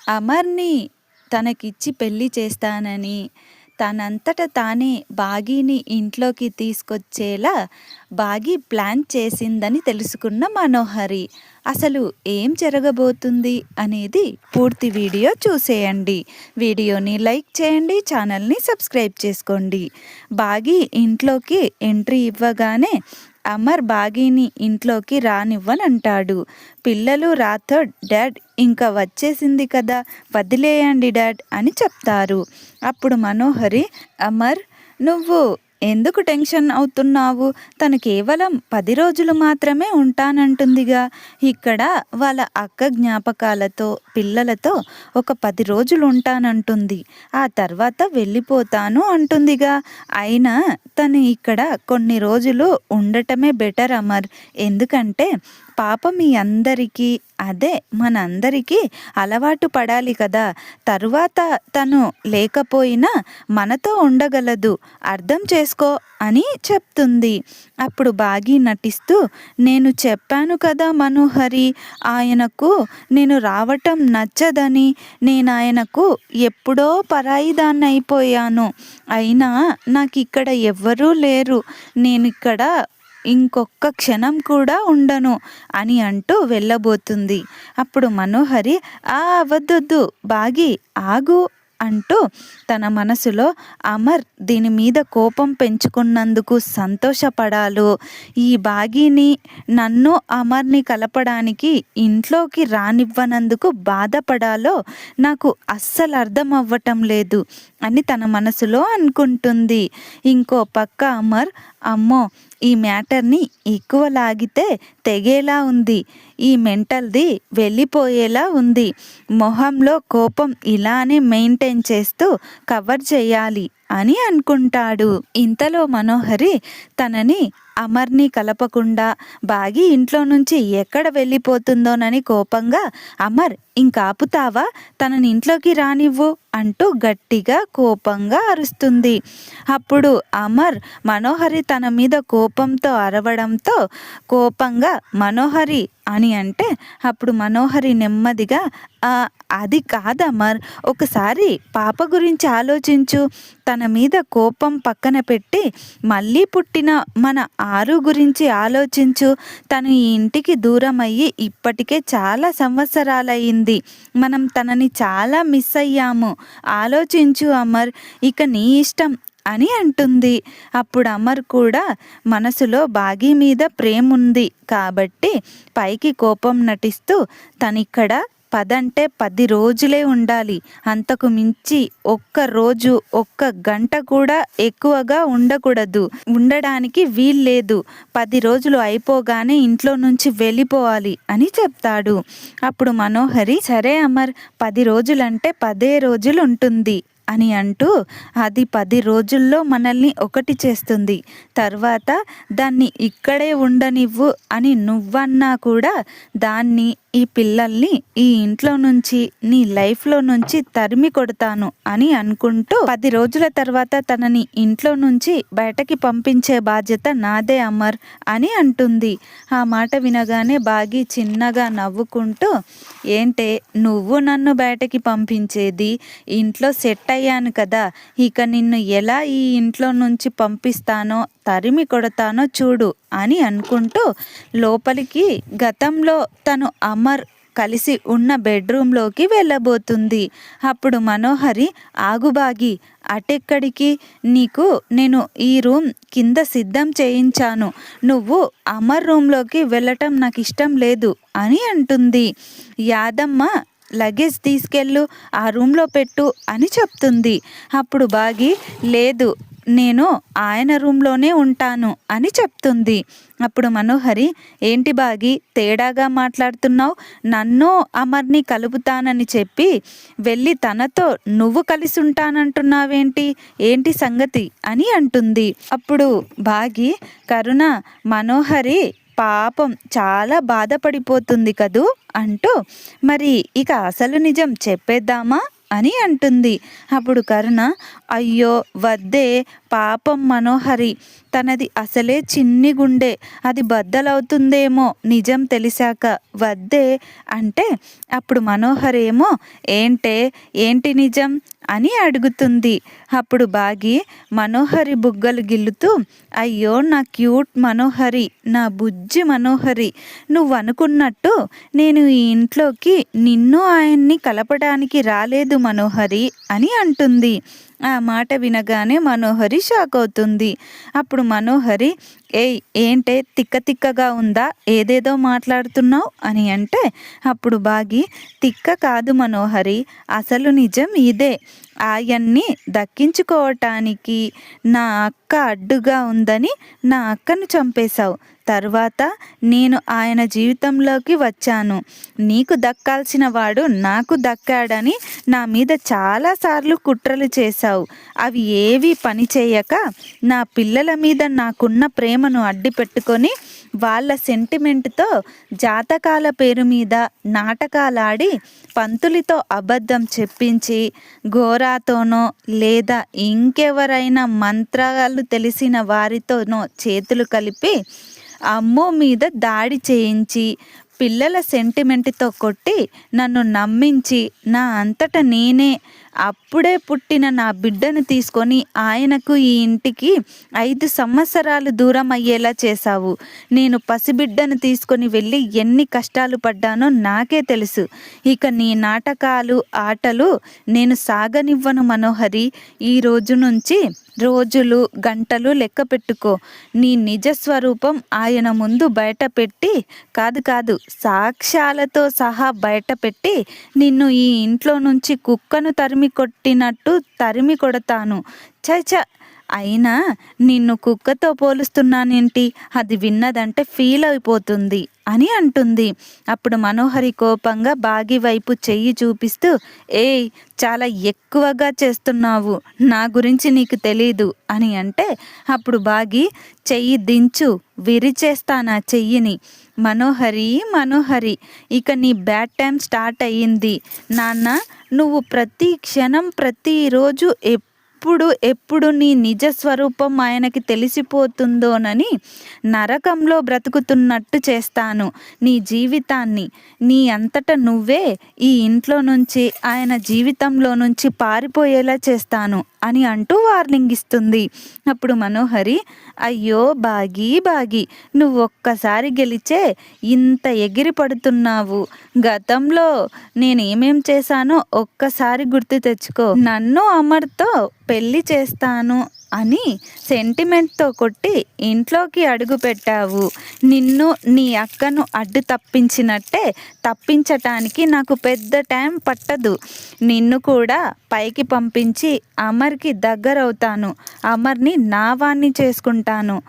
అమర్‌ని తనకిచ్చి పెళ్లి చేస్తానని, తనంతట తానే బాగీని ఇంట్లోకి తీసుకొచ్చేలా బాగీ ప్లాన్ చేసిందని తెలుసుకున్న మనోహరి. అసలు ఏం జరగబోతుంది అనేది పూర్తి వీడియో చూసేయండి. వీడియోని లైక్ చేయండి, ఛానల్‌ని సబ్స్క్రైబ్ చేసుకోండి. బాగీ ఇంట్లోకి ఎంట్రీ ఇవ్వగానే అమర్ బాగీని ఇంట్లోకి రానివ్వనంటాడు. పిల్లలు రాథోడ్ డాడ్ ఇంకా వచ్చేసింది కదా, వదిలేయండి డాడ్ అని చెప్తారు. అప్పుడు మనోహరి, అమర్ నువ్వు ఎందుకు టెన్షన్ అవుతున్నావు? తను కేవలం 10 రోజులు మాత్రమే ఉంటానంటుందిగా. ఇక్కడ వాళ్ళ అక్క జ్ఞాపకాలతో పిల్లలతో ఒక 10 రోజులు ఉంటానంటుంది. ఆ తర్వాత వెళ్ళిపోతాను అంటుందిగా. అయినా తను ఇక్కడ కొన్ని రోజులు ఉండటమే బెటర్ అమర్. ఎందుకంటే పాప మీ అందరికీ, అదే మనందరికీ అలవాటు పడాలి కదా. తరువాత తను లేకపోయినా మనతో ఉండగలదు, అర్థం చేసుకో అని చెప్తుంది. అప్పుడు బాగీ నటిస్తూ, నేను చెప్పాను కదా మనోహరి, ఆయనకు నేను రావటం నచ్చదని. నేను ఆయనకు ఎప్పుడో పరాయిదాన్ని అయిపోయాను. అయినా నాకు ఇక్కడ ఎవ్వరూ లేరు. నేను ఇక్కడ ఇంకొక్క క్షణం కూడా ఉండను అని అంటూ వెళ్ళబోతుంది. అప్పుడు మనోహరి, వద్దొద్దు బాగీ, ఆగు అంటూ తన మనసులో అమర్ దీని మీద కోపం పెంచుకున్నందుకు సంతోషపడాలో, ఈ బాగీని నన్ను అమర్ని కలపడానికి ఇంట్లోకి రానివ్వనందుకు బాధపడాలో నాకు అస్సలు అర్థం అవ్వటం లేదు అని తన మనసులో అనుకుంటుంది. ఇంకో పక్క అమర్, అమ్మో ఈ మ్యాటర్ని ఎక్కువ లాగితే తెగేలా ఉంది, ఈ మెంటల్ది వెళ్ళిపోయేలా ఉంది, మొహంలో కోపం ఇలానే మెయింటైన్ చేస్తూ కవర్ చేయాలి అని అనుకుంటాడు. ఇంతలో మనోహరి తనని అమర్ని కలపకుండా బాగీ ఇంట్లో నుంచి ఎక్కడ వెళ్ళిపోతుందోనని కోపంగా, అమర్ ఇంకాపుతావా, తనని ఇంట్లోకి రానివ్వు అంటూ గట్టిగా కోపంగా అరుస్తుంది. అప్పుడు అమర్ మనోహరి తన మీద కోపంతో అరవడంతో కోపంగా మనోహరి అని అంటే, అప్పుడు మనోహరి నెమ్మదిగా, అది కాదమర్, ఒకసారి పాప గురించి ఆలోచించు. తన మీద కోపం పక్కన పెట్టి మళ్ళీ పుట్టిన మన ఆరు గురించి ఆలోచించు. తను ఈ ఇంటికి దూరం అయ్యి ఇప్పటికే చాలా సంవత్సరాలయ్యింది. మనం తనని చాలా మిస్ అయ్యాము. ఆలోచించు అమర్, ఇక నీ ఇష్టం అని అంటుంది. అప్పుడు అమర్ కూడా మనసులో బాగీ మీద ప్రేమ ఉంది కాబట్టి పైకి కోపం నటిస్తూ, తనిక్కడ 10 అంటే 10 రోజులే ఉండాలి, అంతకు మించి ఒక్క రోజు ఒక్క గంట కూడా ఎక్కువగా ఉండకూడదు, ఉండడానికి వీల్లేదు. 10 రోజులు అయిపోగానే ఇంట్లో నుంచి వెళ్ళిపోవాలి అని చెప్తాడు. అప్పుడు మనోహరి, సరే అమర్, 10 రోజులంటే 10 రోజులు ఉంటుంది అని అంటూ, అది 10 రోజుల్లో మనల్ని ఒకటి చేస్తుంది, తర్వాత దాన్ని ఇక్కడే ఉండనివ్వు అని నువ్వన్నా కూడా దాన్ని, ఈ పిల్లల్ని ఈ ఇంట్లో నుంచి, నీ లైఫ్లో నుంచి తరిమి కొడతాను అని అనుకుంటూ 10 రోజుల తర్వాత తనని ఇంట్లో నుంచి బయటకి పంపించే బాధ్యత నాదే అమర్ అని అంటుంది. ఆ మాట వినగానే బాగీ చిన్నగా నవ్వుకుంటూ, ఏంటే నువ్వు నన్ను బయటకి పంపించేది, ఇంట్లో సెట్ అయ్యాను కదా, ఇక నిన్ను ఎలా ఈ ఇంట్లో నుంచి పంపిస్తానో, తరిమి కొడతానో చూడు అని అనుకుంటూ లోపలికి గతంలో తను అమర్ కలిసి ఉన్న బెడ్రూమ్లోకి వెళ్ళబోతుంది. అప్పుడు మనోహరి, ఆగు బాగీ, అటెక్కడికి, నీకు నేను ఈ రూమ్ కింద సిద్ధం చేయించాను, నువ్వు అమర్ రూమ్లోకి వెళ్ళటం నాకు ఇష్టం లేదు అని అంటుంది. యాదమ్మ లగేజ్ తీసుకెళ్ళు, ఆ రూమ్లో పెట్టు అని చెప్తుంది. అప్పుడు బాగీ, లేదు నేను ఆయన రూమ్లోనే ఉంటాను అని చెప్తుంది. అప్పుడు మనోహరి, ఏంటి బాగీ తేడాగా మాట్లాడుతున్నావు, నన్ను అమర్ని కలుపుతానని చెప్పి వెళ్ళి తనతో నువ్వు కలిసి ఉంటానంటున్నావేంటి, ఏంటి సంగతి అని అంటుంది. అప్పుడు బాగీ, కరుణ, మనోహరి పాపం చాలా బాధపడిపోతుంది కదూ అంటూ, మరి ఇక అసలు నిజం చెప్పేద్దామా అని అంటుంది. అప్పుడు కరుణ, అయ్యో వద్దే, పాపం మనోహరి, తనది అసలే చిన్ని గుండె, అది బద్దలవుతుందేమో నిజం తెలిసాక, వద్దే అంటే అప్పుడు మనోహరేమో ఏంటి నిజం అని అడుగుతుంది. అప్పుడు బాగి మనోహరి బుగ్గలు గిల్లుతూ, అయ్యో నా క్యూట్ మనోహరి, నా బుజ్జి మనోహరి, నువ్వు అనుకున్నట్టు నేను ఈ ఇంట్లోకి నిన్ను ఆయన్ని కలపడానికి రాలేదు మనోహరి అని అంటుంది. ఆ మాట వినగానే మనోహరి షాక్ అవుతుంది. అప్పుడు మనోహరి, ఏంటే తిక్కగా ఉందా, ఏదేదో మాట్లాడుతున్నావు అని అంటే అప్పుడు బాగి, తిక్క కాదు మనోహరి, అసలు నిజం ఇదే. ఆయన్ని దక్కించుకోవటానికి నా అక్క అడ్డుగా ఉందని నా అక్కను చంపేశావు. తర్వాత నేను ఆయన జీవితంలోకి వచ్చాను. నీకు దక్కాల్సిన వాడు నాకు దక్కాడని నా మీద చాలాసార్లు కుట్రలు చేశావు. అవి ఏవీ పనిచేయక నా పిల్లల మీద నాకున్న ప్రేమను అడ్డు పెట్టుకొని వాళ్ళ సెంటిమెంట్తో జాతకాల పేరు మీద నాటకాలాడి పంతులితో అబద్ధం చెప్పించి ఘోరాతోనో లేదా ఇంకెవరైనా మంత్రాలు తెలిసిన వారితోనో చేతులు కలిపి అమ్మో మీద దాడి చేయించి పిల్లల సెంటిమెంట్తో కొట్టి నన్ను నమ్మించి నా అంతట నేనే అప్పుడే పుట్టిన నా బిడ్డను తీసుకొని ఆయనకు ఈ ఇంటికి 5 సంవత్సరాలు దూరం అయ్యేలా చేశావు. నేను పసిబిడ్డను తీసుకొని వెళ్ళి ఎన్ని కష్టాలు పడ్డానో నాకే తెలుసు. ఇక నీ నాటకాలు ఆటలు నేను సాగనివ్వను మనోహరి. ఈ రోజు నుంచి రోజులు గంటలు లెక్క పెట్టుకో. నీ నిజస్వరూపం ఆయన ముందు బయట పెట్టి కాదు సాక్ష్యాలతో సహా బయట పెట్టి నిన్ను ఈ ఇంట్లో నుంచి కుక్కను తరిమి కొట్టినట్టు తరిమి కొడతాను. చ అయినా నిన్ను కుక్కతో పోలుస్తున్నానేంటి, అది విన్నదంటే ఫీల్ అయిపోతుంది అని అంటుంది. అప్పుడు మనోహరి కోపంగా బాగి వైపు చెయ్యి చూపిస్తూ, చాలా ఎక్కువగా చేస్తున్నావు, నా గురించి నీకు తెలీదు అని అంటే అప్పుడు బాగి, చెయ్యి దించు, విరిచేస్తానా చెయ్యిని. మనోహరి, ఇక నీ బ్యాడ్ టైం స్టార్ట్ అయ్యింది నాన్న. నువ్వు ప్రతి క్షణం ప్రతిరోజు ఎప్పుడు నీ నిజ స్వరూపం ఆయనకి తెలిసిపోతుందోనని నరకంలో బ్రతుకుతున్నట్టు చేస్తాను నీ జీవితాన్ని. నీ అంతట నువ్వే ఈ ఇంట్లో నుంచి ఆయన జీవితంలో నుంచి పారిపోయేలా చేస్తాను అని అంటూ వార్నింగ్ ఇస్తుంది. అప్పుడు మనోహరి, అయ్యో బాగి, నువ్వు ఒక్కసారి గెలిచే ఇంత ఎగిరి పడుతున్నావు. గతంలో నేనేమేం చేశానో ఒక్కసారి గుర్తు తెచ్చుకో. నన్ను అమర్తో పెళ్ళి చేస్తాను అని సెంటిమెంట్తో కొట్టి ఇంట్లోకి అడుగు పెట్టావు. నిన్ను నీ అక్కను అడ్డు తప్పించినట్టే తప్పించటానికి నాకు పెద్ద టైం పట్టదు. నిన్ను కూడా పైకి పంపించి అమర్కి దగ్గరవుతాను. అమర్ని నా వాణ్ణి చేసుకుంటాను.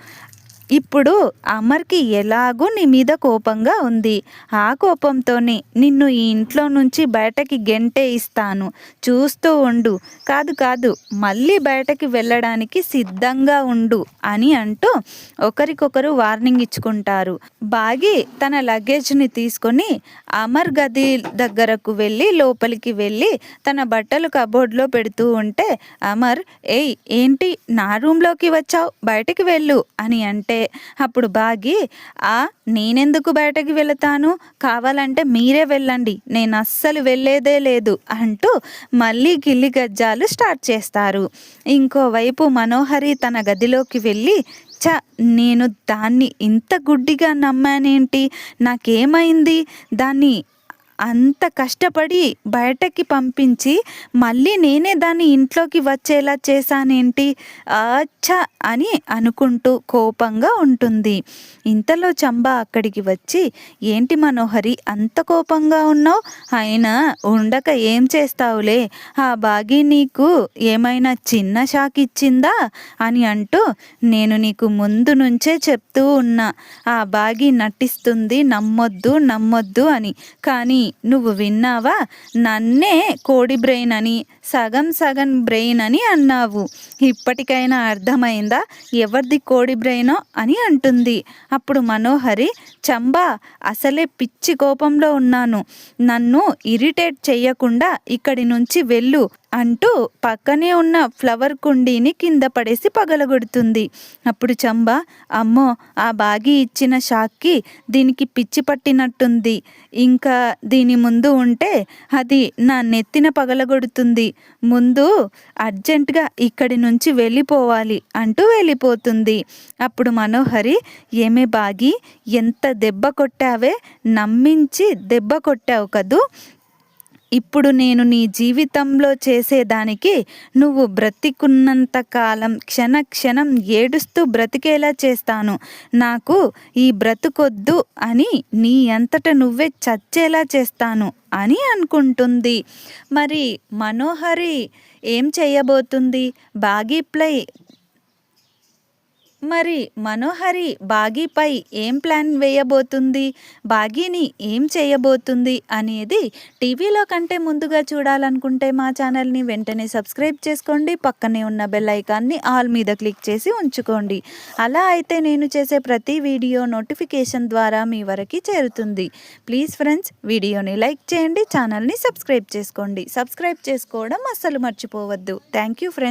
ఇప్పుడు అమర్కి ఎలాగూ నీ మీద కోపంగా ఉంది. ఆ కోపంతోనే నిన్ను ఈ ఇంట్లో నుంచి బయటకి గెంటే ఇస్తాను. చూస్తూ ఉండు. కాదు మళ్ళీ బయటకి వెళ్ళడానికి సిద్ధంగా ఉండు అని అంటూ ఒకరికొకరు వార్నింగ్ ఇచ్చుకుంటారు. బాగి తన లగేజ్ని తీసుకొని అమర్ గది దగ్గరకు లోపలికి వెళ్ళి తన బట్టలు కబోర్డ్లో పెడుతూ ఉంటే అమర్, ఏంటి నా రూమ్లోకి వచ్చావు, బయటికి వెళ్ళు అని అంటే అప్పుడు బాగి, నేనెందుకు బయటకి వెళతాను, కావాలంటే మీరే వెళ్ళండి, నేను అస్సలు వెళ్ళేదే లేదు అంటూ మళ్ళీ గిల్లి గజ్జాలు స్టార్ట్ చేస్తారు. ఇంకోవైపు మనోహరి తన గదిలోకి వెళ్ళి, నేను దాన్ని ఇంత గుడ్డిగా నమ్మానేంటి, నాకేమైంది, దాన్ని అంత కష్టపడి బయటకి పంపించి మళ్ళీ నేనే దాన్ని ఇంట్లోకి వచ్చేలా చేశానేంటి, అచ్చా అని అనుకుంటూ కోపంగా ఉంటుంది. ఇంతలో చంబా అక్కడికి వచ్చి, ఏంటి మనోహరి అంత కోపంగా ఉన్నావు, అయినా ఉండక ఏం చేస్తావులే, ఆ బాగి నీకు ఏమైనా చిన్న షాక్ ఇచ్చిందా అని అంటూ, నేను నీకు ముందు నుంచే చెప్తూ ఉన్నా, ఆ బాగి నటిస్తుంది, నమ్మొద్దు అని, కానీ నువ్వు విన్నావా? నన్నే కోడి బ్రెయిన్ అని, సగం సగం బ్రెయిన్ అని అన్నావు. ఇప్పటికైనా అర్థమైందా ఎవరిది కోడి బ్రెయినో అని అంటుంది. అప్పుడు మనోహరి, చంబా అసలే పిచ్చి కోపంలో ఉన్నాను, నన్ను ఇరిటేట్ చెయ్యకుండా ఇక్కడి నుంచి వెళ్ళు అంటూ పక్కనే ఉన్న ఫ్లవర్ కుండీని కింద పడేసి పగలగొడుతుంది. అప్పుడు చంబా, అమ్మో ఆ బాగి ఇచ్చిన షాక్కి దీనికి పిచ్చి పట్టినట్టుంది, ఇంకా దీని ముందు ఉంటే అది నా నెత్తిన పగలగొడుతుంది, ముందు అర్జెంటుగా ఇక్కడి నుంచి వెళ్ళిపోవాలి అంటూ వెళ్ళిపోతుంది. అప్పుడు మనోహరి, ఏమే బాగి ఎంత దెబ్బ కొట్టావే, నమ్మించి దెబ్బ కొట్టావు కదూ, ఇప్పుడు నేను నీ జీవితంలో చేసేదానికి నువ్వు బ్రతికున్నంత కాలం క్షణ క్షణం ఏడుస్తూ బ్రతికేలా చేస్తాను, నాకు ఈ బ్రతుకొద్దు అని నీ అంతట నువ్వే చచ్చేలా చేస్తాను అని అనుకుంటుంది. మరి మనోహరి ఏం చేయబోతుంది? మనోహరి బాగీపై ఏం ప్లాన్ వేయబోతుంది, బాగీని ఏం చేయబోతుంది అనేది టీవీలో కంటే ముందుగా చూడాలనుకుంటే మా ఛానల్ని వెంటనే సబ్స్క్రైబ్ చేసుకోండి. పక్కనే ఉన్న బెల్ ఐకాన్ని ఆల్ మీద క్లిక్ చేసి ఉంచుకోండి. అలా అయితే నేను చేసే ప్రతి వీడియో నోటిఫికేషన్ ద్వారా మీ వరకు చేరుతుంది. ప్లీజ్ ఫ్రెండ్స్, వీడియోని లైక్ చేయండి, ఛానల్ని సబ్స్క్రైబ్ చేసుకోండి. సబ్స్క్రైబ్ చేసుకోవడం అస్సలు మర్చిపోవద్దు. Thank you friends.